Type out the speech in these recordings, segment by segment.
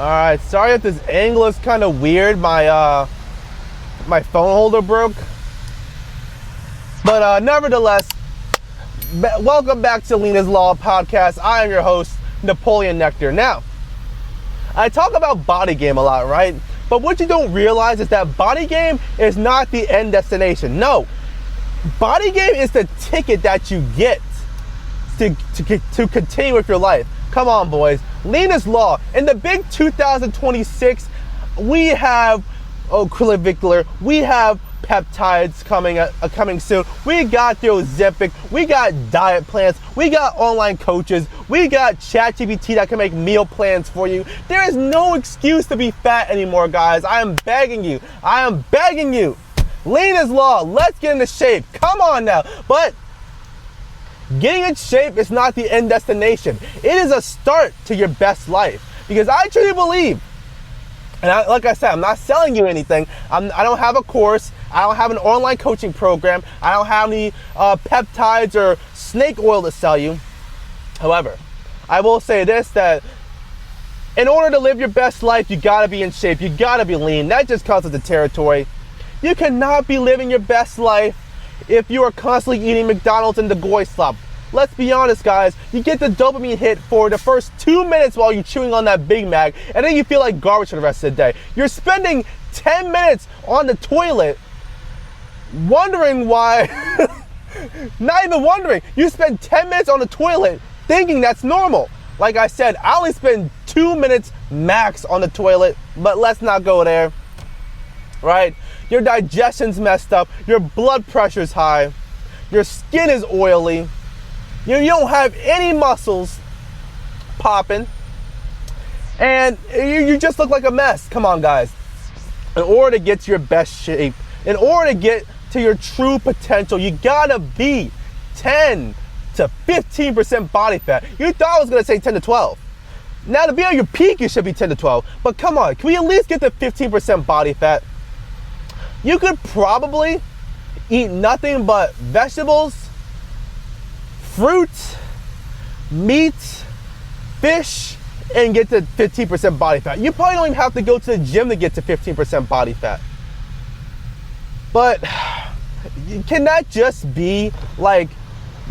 Alright, sorry if this angle is kind of weird. My phone holder broke. But nevertheless, welcome back to Lean is Law podcast. I am your host, Napoleon Nectar. Now, I talk about Bodygame a lot, right? But what you don't realize is that Bodygame is not the end destination. No, Bodygame is the ticket that you get to continue with your life. Come on, boys. Lean is Law. In the big 2026, we have Victor. We have peptides coming soon. We got the Ozempic. We got diet plans. We got online coaches. We got ChatGPT that can make meal plans for you. There is no excuse to be fat anymore, guys. I am begging you. I am begging you. Lean is Law. Let's get into shape. Come on now. But getting in shape is not the end destination. It is a start to your best life. Because I truly believe, and like I said, I'm not selling you anything. I don't have a course. I don't have an online coaching program. I don't have any peptides or snake oil to sell you. However, I will say this, that in order to live your best life, you gotta be in shape. You gotta be lean. That just comes with the territory. You cannot be living your best life if you are constantly eating McDonald's and the goy slop. Let's be honest, guys. You get the dopamine hit for the first 2 minutes while you're chewing on that Big Mac, and then you feel like garbage for the rest of the day. You're spending 10 minutes on the toilet wondering why, not even wondering, you spend 10 minutes on the toilet thinking that's normal. Like I said, I only spend 2 minutes max on the toilet, but let's not go there, right? Your digestion's messed up, your blood pressure's high, your skin is oily, you don't have any muscles popping, and you just look like a mess. Come on, guys. In order to get to your best shape, in order to get to your true potential, you gotta be 10 to 15% body fat. You thought I was gonna say 10 to 12. Now to be on your peak, you should be 10 to 12. But come on, can we at least get to 15% body fat? You could probably eat nothing but vegetables, fruit, meat, fish, and get to 15% body fat. You probably don't even have to go to the gym to get to 15% body fat. But can that just be like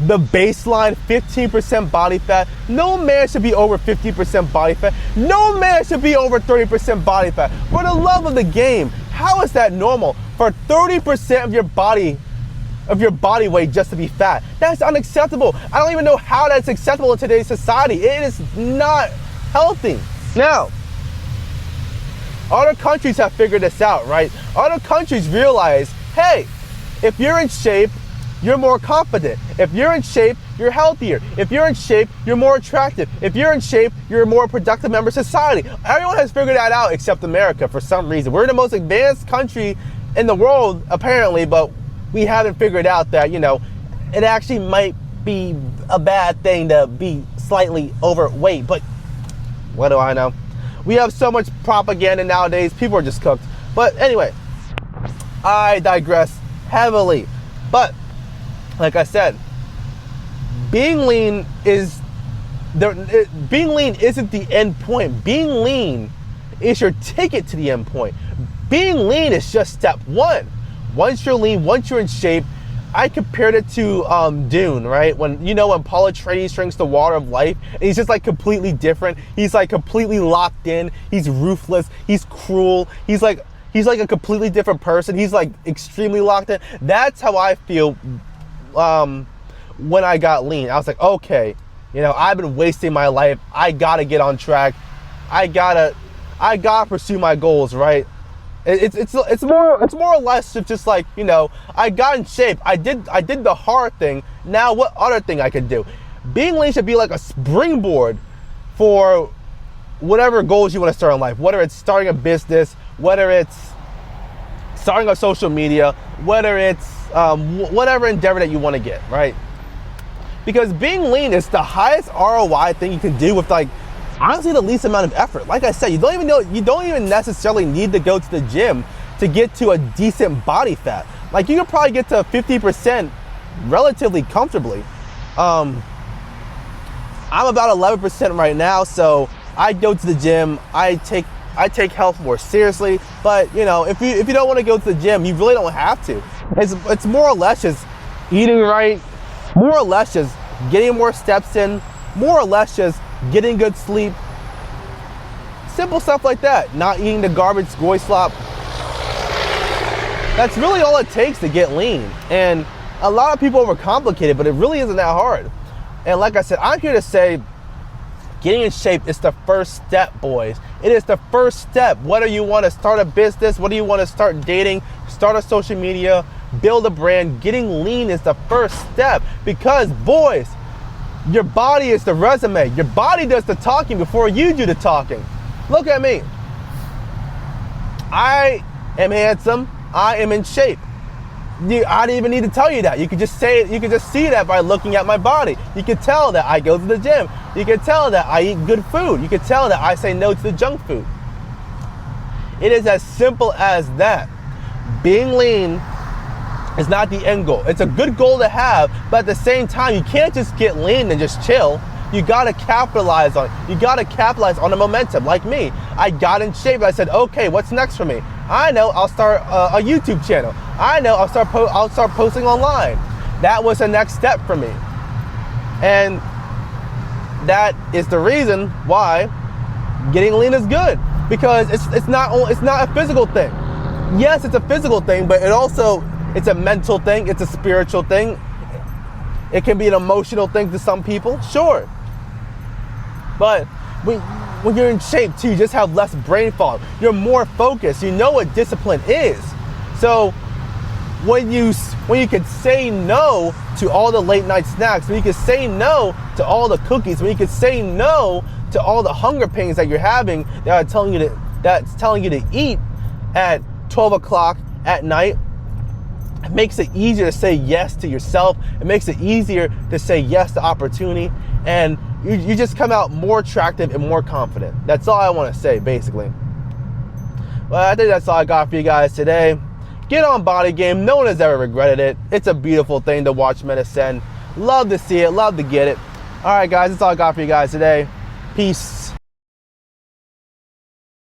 the baseline 15% body fat? No man should be over 50% body fat. No man should be over 30% body fat. For the love of the game, how is that normal? For 30% of your body weight just to be fat. That's unacceptable. I don't even know how that's acceptable in today's society. It is not healthy. Now, other countries have figured this out, right? Other countries realize, hey, if you're in shape, you're more confident. If you're in shape, you're healthier. If you're in shape, you're more attractive. If you're in shape, you're a more productive member of society. Everyone has figured that out except America for some reason. We're the most advanced country in the world, apparently, but we haven't figured out that, it actually might be a bad thing to be slightly overweight. But what do I know? We have so much propaganda nowadays. People are just cooked. But anyway, I digress heavily. But like I said, being lean isn't the end point. Being lean is your ticket to the end point. Being lean is just step one. Once you're lean, once you're in shape, I compared it to Dune, right? When Paul Atreides drinks the water of life, and he's just like completely different. He's like completely locked in. He's ruthless. He's cruel. He's like a completely different person. He's like extremely locked in. That's how I feel when I got lean. I was like, okay, I've been wasting my life. I gotta get on track. I gotta pursue my goals, right? It's more or less just like, I got in shape. I did the hard thing. Now what other thing I could do? Being lean should be like a springboard for whatever goals you want to start in life. Whether it's starting a business, whether it's starting a social media, whether it's whatever endeavor that you want to get, right? Because being lean is the highest ROI thing you can do with honestly the least amount of effort. Like I said, you don't even necessarily need to go to the gym to get to a decent body fat. Like you could probably get to 50% relatively comfortably. I'm about 11% right now, so I go to the gym. I take health more seriously. But you know, if you don't want to go to the gym, you really don't have to. It's more or less just eating right, more or less just getting more steps in, more or less just getting good sleep. Simple stuff like that. Not eating the garbage goy slop. That's really all it takes to get lean. And a lot of people overcomplicate it, but it really isn't that hard. And like I said, I'm here to say, getting in shape is the first step, boys. It is the first step. Whether you want to start a business, whether you want to start dating, start a social media, build a brand, getting lean is the first step. Because, boys, your body is the resume. Your body does the talking before you do the talking. Look at me. I am handsome. I am in shape. I don't even need to tell you that. You could just say it. You could just see that by looking at my body. You could tell that I go to the gym. You could tell that I eat good food. You could tell that I say no to the junk food. It is as simple as that. Being lean is not the end goal. It's a good goal to have, but at the same time, you can't just get lean and just chill. You gotta capitalize on it. You gotta capitalize on the momentum. Like me, I got in shape. I said, okay, what's next for me? I know I'll start a YouTube channel. I know I'll start posting online. That was the next step for me, and that is the reason why getting lean is good, because it's not a physical thing. Yes, it's a physical thing, but it's a mental thing. It's a spiritual thing. It can be an emotional thing to some people, sure. But when you're in shape too, you just have less brain fog. You're more focused. You know what discipline is. So when you can say no to all the late night snacks, when you can say no to all the cookies, when you can say no to all the hunger pains that you're having that's telling you to eat at 12 o'clock at night, it makes it easier to say yes to yourself. It makes it easier to say yes to opportunity, and you just come out more attractive and more confident. That's all I want to say, basically. Well, I think that's all I got for you guys today. Get on Bodygame. No one has ever regretted it. It's a beautiful thing to watch men ascend. Love to see it. Love to get it. All right, guys, that's all I got for you guys today. Peace.